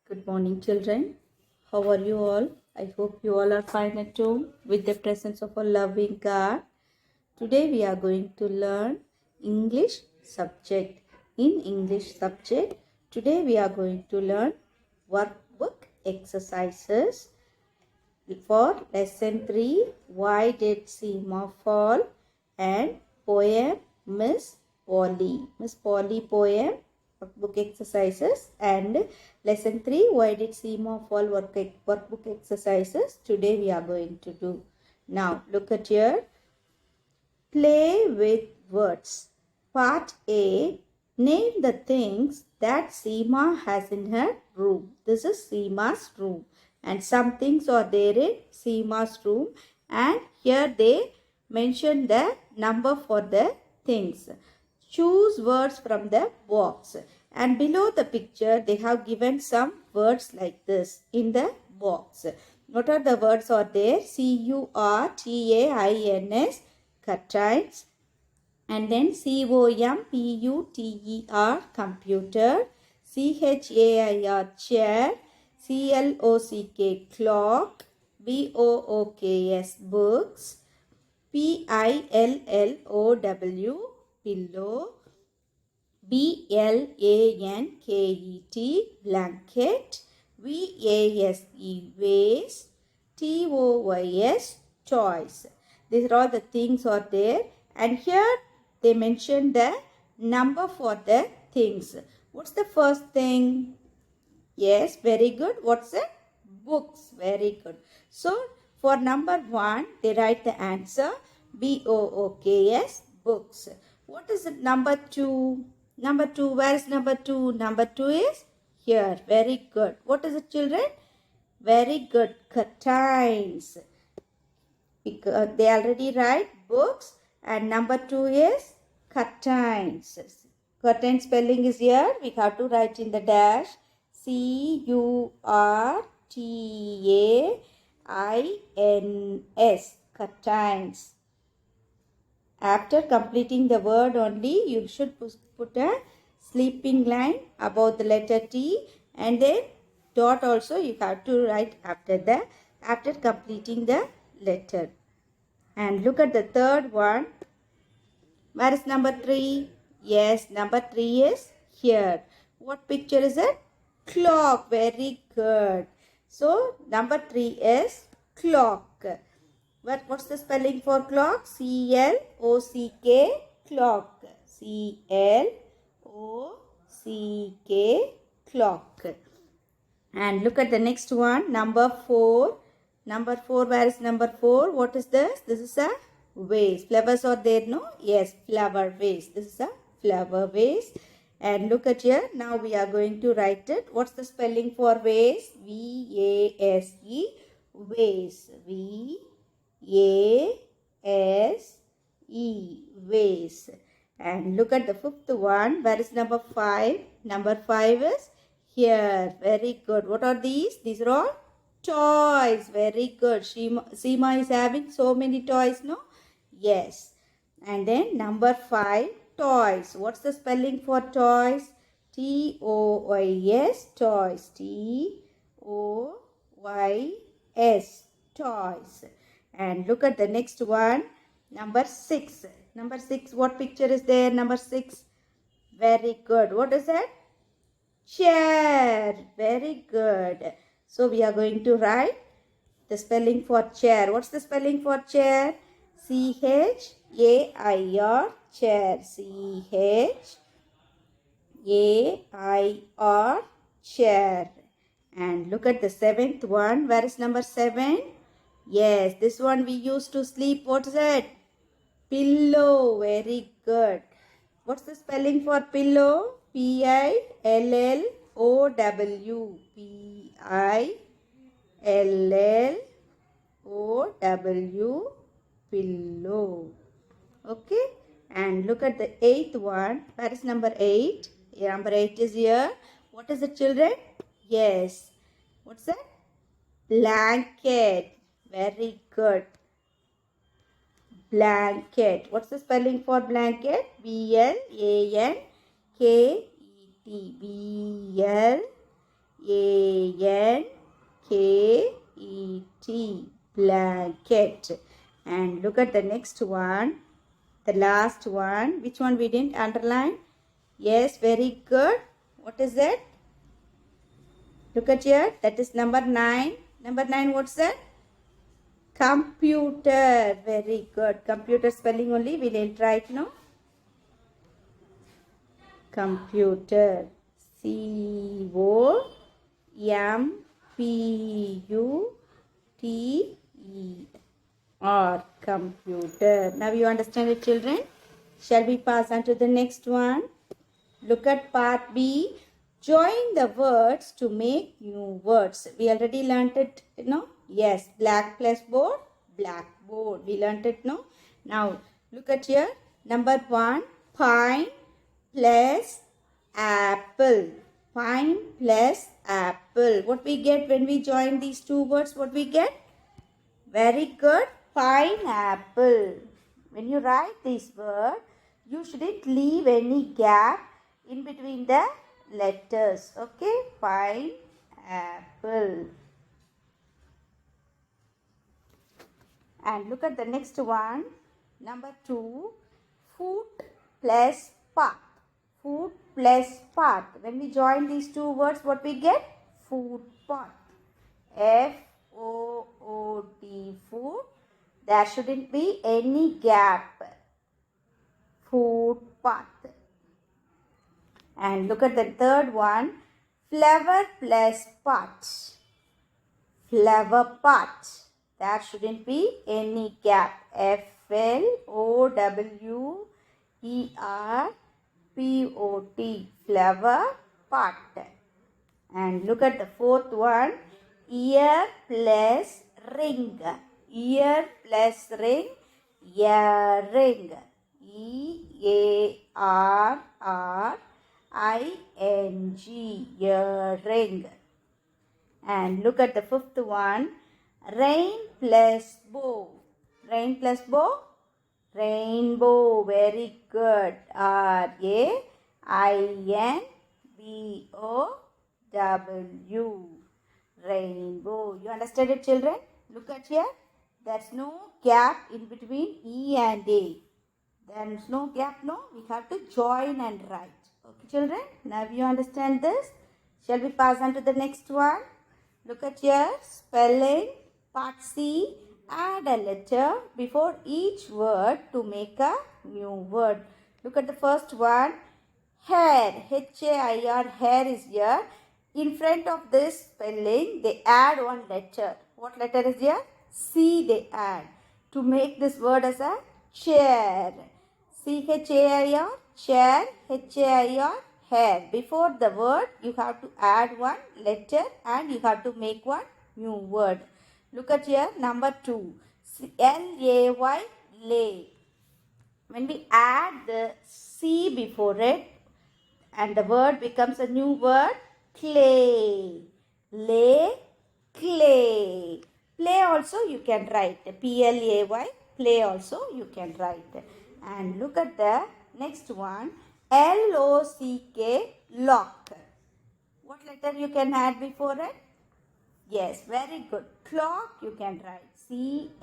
Good morning, children. How are you all? I hope you all are fine at home with the presence of a loving God. Today we are going to learn English subject. In English subject, today we are going to learn workbook exercises for lesson 3, Why Did Seema Fall? And poem Miss Polly. Miss Polly poem, workbook exercises, and lesson 3, Why Did Seema Fall? Workbook exercises. Today we are going to do. Now look at here. Play with words. Part A. Name the things that Seema has in her room. This is Seema's room. And some things are there in Seema's room. And here they mention the number for the things. Choose words from the box. And below the picture, they have given some words like this in the box. What are the words are there? Curtains, curtains, and then computer, computer, chair, chair, clock, clock, books, books, pillow, pillow, blanket, blanket, vase, vase, toys, toys. These are all the things are there, and here they mention the number for the things. What's the first thing? Yes, very good. What's it? Books. Very good. So for number 1, they write the answer books, books. What is it? Number 2? Number 2, where is number 2? Number 2 is here. Very good. What is it, children? Very good. Curtains. Because they already write books, and number 2 is curtains. Curtain spelling is here. We have to write in the dash. curtains. Curtains. After completing the word only, you should put a sleeping line above the letter T, and then dot also you have to write after completing the letter. And look at the third one. Where is number 3? Yes, number 3 is here. What picture is it? Clock. Very good. So number 3 is clock. What's the spelling for clock? C-L-O-C-K, clock. C-L-O-C-K, clock. And look at the next one, number 4. Number 4, where is number 4? What is this? This is a vase. Flowers are there, no? Yes, flower vase. This is a flower vase. And look at here. Now we are going to write it. What's the spelling for vase? V-A-S-E, vase. V-A-S-E, vase. And look at the fifth one. Where is number 5? Number 5 is here. Very good. What are these? These are all toys. Very good. Seema is having so many toys, no? Yes. And then number 5, toys. What's the spelling for toys? T-O-Y-S, toys. T-O-Y-S, toys. And look at the next one. Number 6. Number 6, what picture is there? Number 6. Very good. What is that? Chair. Very good. So we are going to write the spelling for chair. What's the spelling for chair? C-H-A-I-R, chair. C-H-A-I-R, chair. And look at the 7th one. Where is number 7? Yes, this one we used to sleep. What is it? Pillow. Very good. What's the spelling for pillow? P-I-L-L-O-W. P-I-L-L-O-W. Pillow. Okay. And look at the 8th one. Where is number 8? Number 8 is here. What is it, children? Yes. What's that? Blanket. Very good. Blanket. What's the spelling for blanket? B-L-A-N-K-E-T. B-L-A-N-K-E-T. B-L-A-N-K-E-T, blanket. And look at the next one, the last one. Which one we didn't underline? Yes, very good. What is that? Look at here. That is number 9. Number 9, what's that? Computer. Very good. Computer spelling only. We didn't write, no? Computer. C-O-M-P-U-T-E-R. Computer. Now you understand it, children? Shall we pass on to the next one? Look at part B. Join the words to make new words. We already learnt it, no? Yes, black plus board, blackboard. We learnt it, no? Now, look at here. Number 1, pine plus apple. Pine plus apple. What we get when we join these two words? What we get? Very good. Pineapple. When you write this word, you shouldn't leave any gap in between the letters. Okay? Pineapple. And look at the next one. Number 2. Foot plus path. Foot plus path. When we join these two words, what we get? Footpath. F-O-O-T, foot. There shouldn't be any gap. Footpath. And look at the third one. Flower plus pot. Flower pot. There shouldn't be any gap. F-L-O-W-E-R-P-O-T. Flower pot. And look at the fourth one. Ear plus ring. Ear plus ring. Earring. E-A-R-R-I-N-G. Earring. And look at the fifth one. Rain plus bow. Rain plus bow. Rainbow. Very good. R-A-I-N-B-O-W. Rainbow. You understand it, children? Look at here. There's no gap in between E and A. There's no gap, no? We have to join and write. Okay, children? Now you understand this? Shall we pass on to the next one? Look at here. Spelling. Part C. Add a letter before each word to make a new word. Look at the first one. Hair. H-A-I-R. Hair is here. In front of this spelling, they add one letter. What letter is here? C they add. To make this word as a chair. C-H-A-I-R. Chair. H-A-I-R. Hair. Before the word, you have to add one letter and you have to make one new word. Look at here, number 2. L-A-Y, lay. When we add the C before it and the word becomes a new word, clay. Lay, clay. Play also you can write. P-L-A-Y, play also you can write. And look at the next one. L-O-C-K, lock. What letter you can add before it? Yes, very good. Clock you can write. C-L-O-C-K,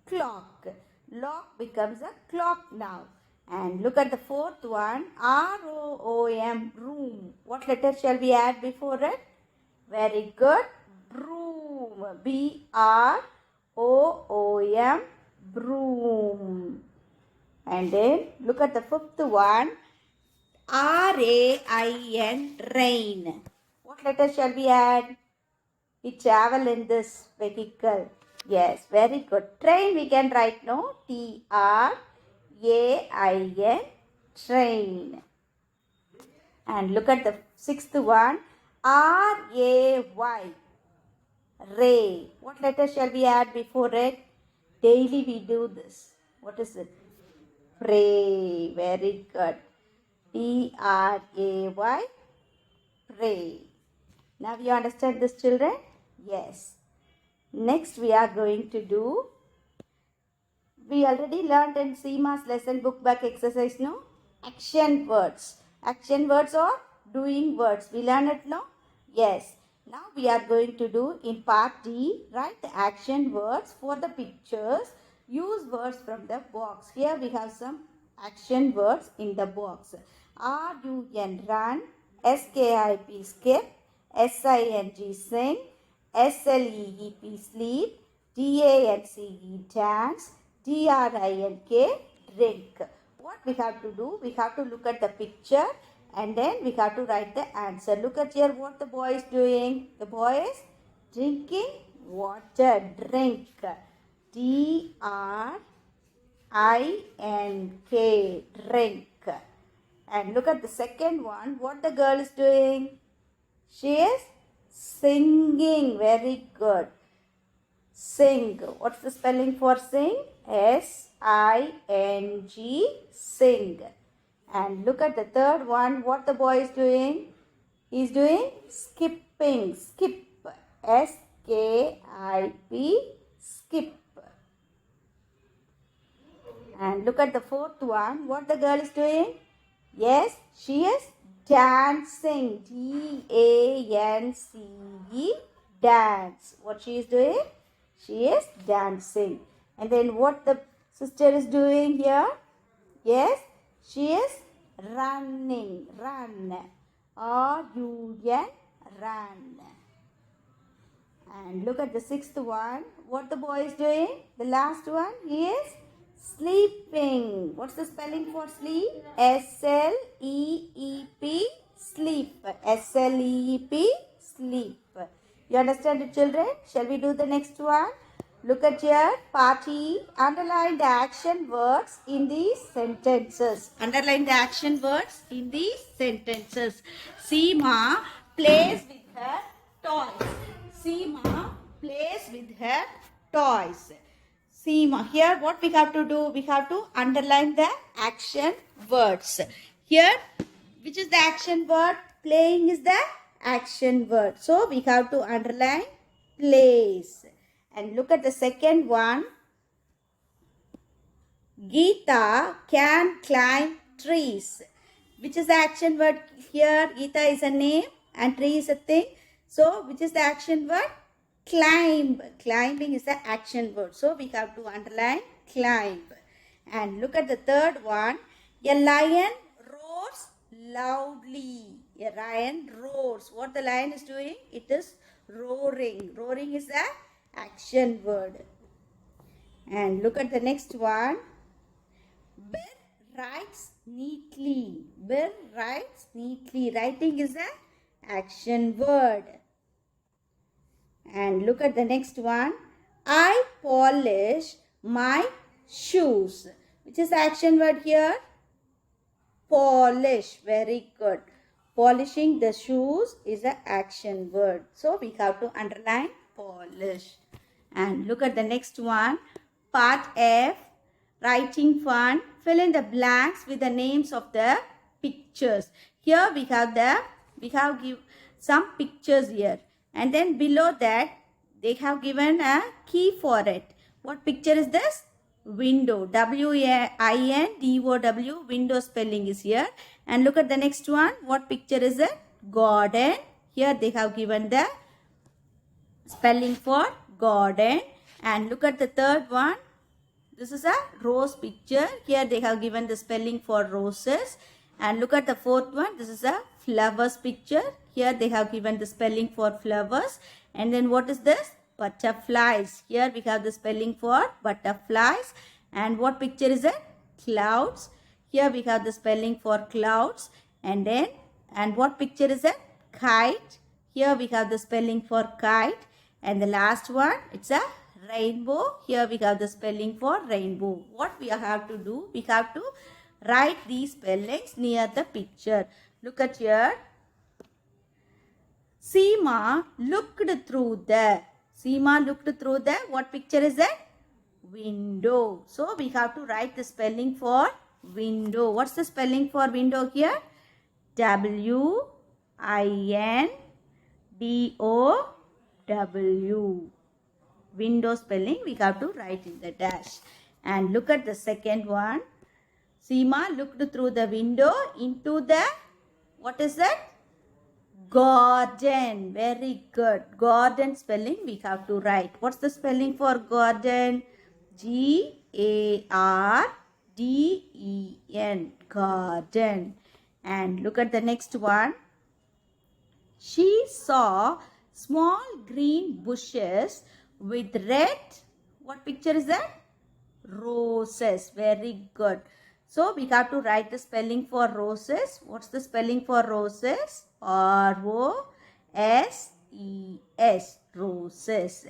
clock. Lock becomes a clock now. And look at the fourth one. R-O-O-M, room. What letter shall we add before it? Very good. Broom. B-R-O-O-M, broom. And then look at the fifth one. R-A-I-N, rain. What letter shall we add? We travel in this vehicle. Yes, very good. Train we can write, no? T-R-A-I-N, train. And look at the sixth one. R-A-Y, ray. What letter shall we add before it? Daily we do this. What is it? Pray. Very good. P-R-A-Y, pray. Now you understand this, children? Yes. Next we are going to do, we already learned in CMAS lesson book back exercise, no? Action words. Action words or doing words. We learn it now? Yes. Now we are going to do in part D, write the action words for the pictures. Use words from the box. Here we have some action words in the box. R-U-N, run. S-K-I-P, skip. S-I-N-G, sing. S-L-E-E-P, sleep. D-A-N-C-E, dance. D-R-I-N-K, drink. What we have to do? We have to look at the picture and then we have to write the answer. Look at here what the boy is doing. The boy is drinking water. Drink. D-R-I-N-K, drink. And look at the second one. What the girl is doing? She is singing. Very good. Sing. What's the spelling for sing? S-I-N-G, sing. And look at the third one. What the boy is doing? He's doing skipping. Skip. S-K-I-P, skip. And look at the fourth one. What the girl is doing? Yes, she is dancing. D-A-N-C-E, dance. What she is doing? She is dancing. And then what the sister is doing here? Yes, she is running. Run. R-U-N, run. And look at the sixth one. What the boy is doing? The last one, he is sleeping. What's the spelling for sleep? S-L-E-E-P, sleep. S-L-E-E-P, sleep. You understand it, children? Shall we do the next one? Look at here. Party. Underline the action words in these sentences. Underline the action words in these sentences. Seema plays with her toys. Seema plays with her toys. Seema. Here what we have to do? We have to underline the action words. Here, which is the action word? Playing is the action word. So we have to underline plays. And look at the second one. Geeta can climb trees. Which is the action word here? Geeta is a name and tree is a thing. So which is the action word? Climb. Climbing is the action word. So we have to underline climb. And look at the third one. A lion roars loudly. A lion roars. What the lion is doing? It is roaring. Roaring is the action word. And look at the next one. Bir writes neatly. Bir writes neatly. Writing is the action word. And look at the next one. I polish my shoes. Which is the action word here? Polish. Very good. Polishing the shoes is the action word. So we have to underline polish. And look at the next one. Part F. Writing fun. Fill in the blanks with the names of the pictures. Here we have give some pictures here. And then below that, they have given a key for it. What picture is this? Window. W-I-N-D-O-W. Window spelling is here. And look at the next one. What picture is it? Garden. Here they have given the spelling for garden. And look at the third one. This is a rose picture. Here they have given the spelling for roses. And look at the fourth one. This is a flowers picture. Here they have given the spelling for flowers. And then what is this? Butterflies. Here we have the spelling for butterflies. And what picture is it? Clouds. Here we have the spelling for clouds. And what picture is it? Kite. Here we have the spelling for kite. And the last one, it's a rainbow. Here we have the spelling for rainbow. What we have to do? We have to write these spellings near the picture. Look at here. Seema looked through the. Seema looked through the. What picture is that? Window. So we have to write the spelling for window. What's the spelling for window here? W-I-N-D-O-W. Window spelling we have to write in the dash. And look at the second one. Seema looked through the window into the, what is that? Garden. Very good. Garden spelling we have to write. What's the spelling for garden? Garden. Garden. And look at the next one. She saw small green bushes with red. What picture is that? Roses. Very good. So we have to write the spelling for roses. What's the spelling for roses? R-O-S-E-S. Roses.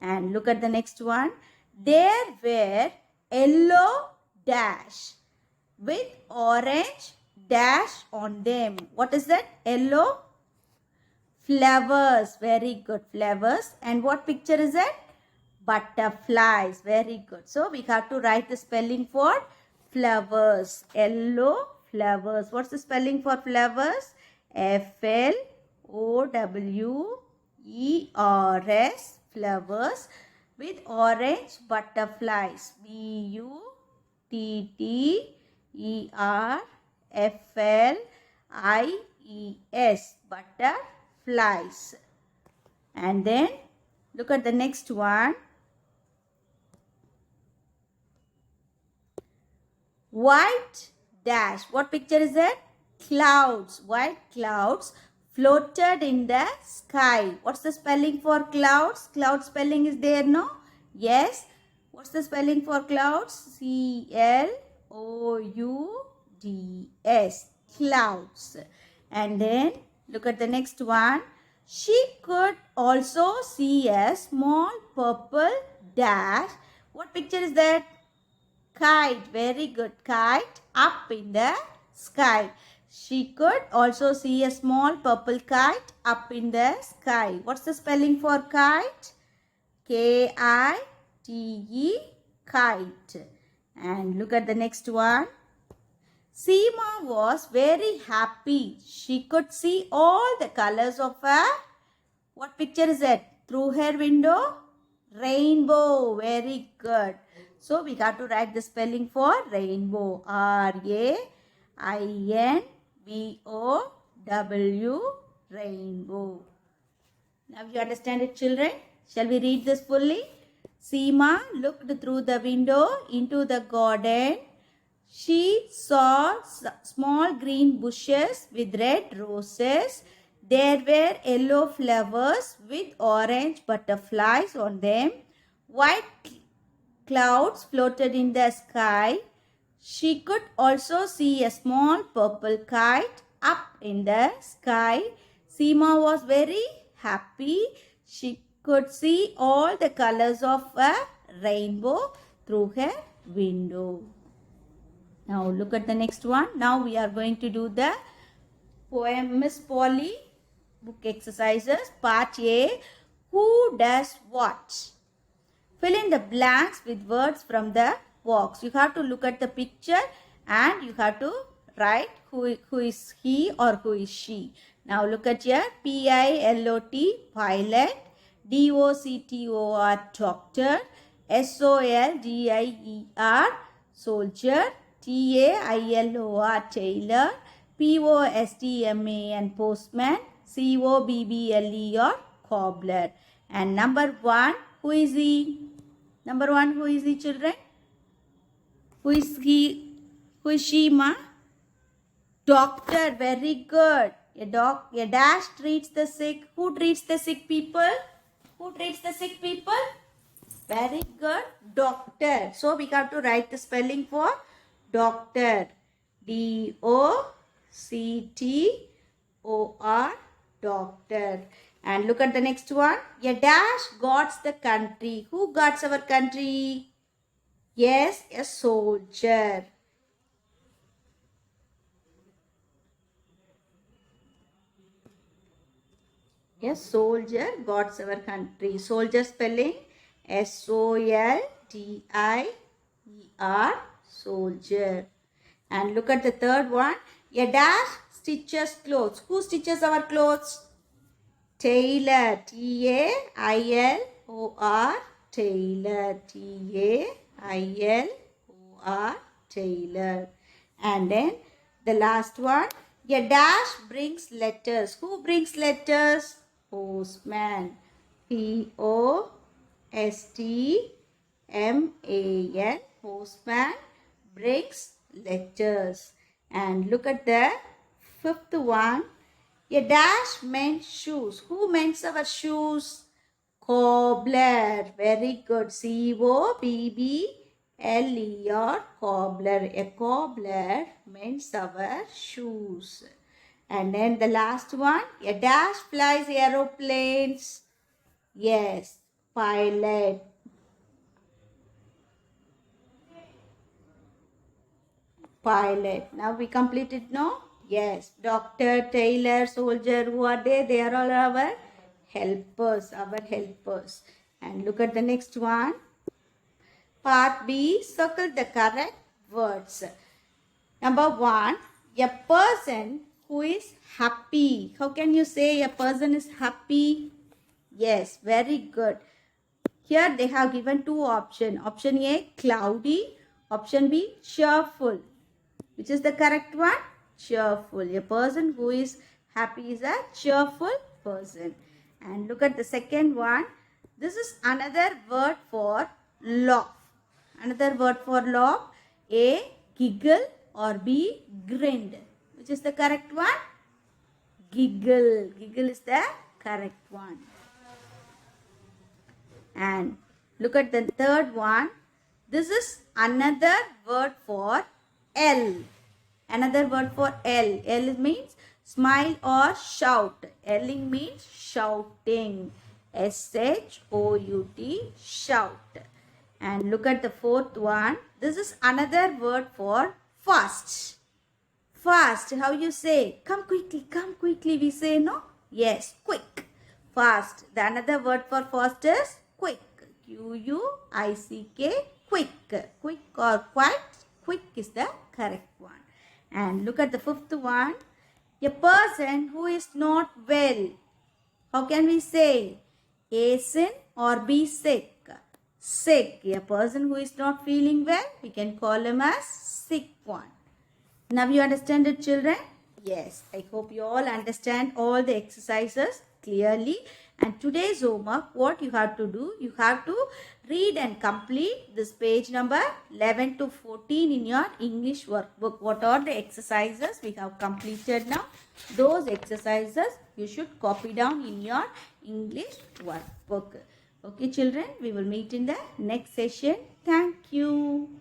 And look at the next one. There were yellow dash with orange dash on them. What is that? Yellow flowers. Very good. Flowers. And what picture is that? Butterflies. Very good. So we have to write the spelling for flowers. Yellow flowers. What's the spelling for flowers? Flowers. Flowers with orange butterflies. Butterflies. Butterflies. And then look at the next one. White dash. What picture is that? Clouds. White clouds floated in the sky. What's the spelling for clouds? Cloud spelling is there, no? Yes. What's the spelling for clouds? C-L-O-U-D-S. Clouds. And then look at the next one. She could also see a small purple dash. What picture is that? Kite. Very good. Kite up in the sky. She could also see a small purple kite up in the sky. What's the spelling for kite? K-I-T-E. Kite. And look at the next one. Seema was very happy. She could see all the colors of a, what picture is that? Through her window? Rainbow. Very good. So we got to write the spelling for rainbow. R-A-I-N-B-O-W. Rainbow. Now you understand it, children? Shall we read this fully? Seema looked through the window into the garden. She saw small green bushes with red roses. There were yellow flowers with orange butterflies on them. White clouds floated in the sky. She could also see a small purple kite up in the sky. Seema was very happy. She could see all the colors of a rainbow through her window. Now look at the next one. Now we are going to do the poem Miss Polly book exercises. Part A. Who does what? Fill in the blanks with words from the box. You have to look at the picture and you have to write who is he or who is she. Now look at here. P-I-L-O-T, pilot. D-O-C-T-O-R, doctor. S-O-L-D-I-E-R, soldier. T-A-I-L-O-R, tailor. P-O-S-T-M-A-N, postman. C-O-B-B-L-E-R, cobbler. And number one, who is he? Number one, who is he, children? Who is he? Who is she, ma? Doctor. Very good. A dash treats the sick. Who treats the sick people? Who treats the sick people? Very good. Doctor. So we have to write the spelling for doctor. D-O-C-T-O-R. Doctor. And look at the next one. A dash guards the country. Who guards our country? Yes, a soldier. A soldier guards our country. Soldier spelling S-O-L-D-I-E-R. Soldier. And look at the third one. A dash stitches clothes. Who stitches our clothes? Tailor. T-A-I-L-O-R. Tailor. T-A-I-L-O-R. Tailor. And then the last one. A dash brings letters. Who brings letters? Postman. Postman. Postman brings letters. And look at the fifth one. A dash mends shoes. Who mends our shoes? Cobbler. Very good. Cobbler. Cobbler. A cobbler mends our shoes. And then the last one. A dash flies aeroplanes. Yes. Pilot. Pilot. Now we completed, no? Yes. Doctor, tailor, soldier, who are they? They are all our helpers. And look at the next one. Part B, circle the correct words. Number 1, a person who is happy. How can you say a person is happy? Yes, very good. Here they have given two options. Option A, cloudy. Option B, cheerful. Which is the correct one? Cheerful. A person who is happy is a cheerful person. And look at the second one. This is another word for laugh. Another word for laugh. A, giggle, or B, grinned. Which is the correct one? Giggle. Giggle is the correct one. And look at the third one. This is another word for L. Another word for L. L means smile or shout. Yelling means shouting. S-H-O-U-T, shout. And look at the fourth one. This is another word for fast. Fast, how you say? Come quickly, we say, no? Yes, quick. Fast. The another word for fast is quick. Q-U-I-C-K, quick. Quick or quiet. Quick is the correct one. And look at the fifth one. A person who is not well. How can we say? Hasten or be sick. Sick. A person who is not feeling well, we can call him as sick one. Now you understand it, children? Yes. I hope you all understand all the exercises clearly. And today's homework, what you have to do, you have to read and complete this page number 11 to 14 in your English workbook. What are the exercises we have completed now? Those exercises you should copy down in your English workbook. Okay, children, we will meet in the next session. Thank you.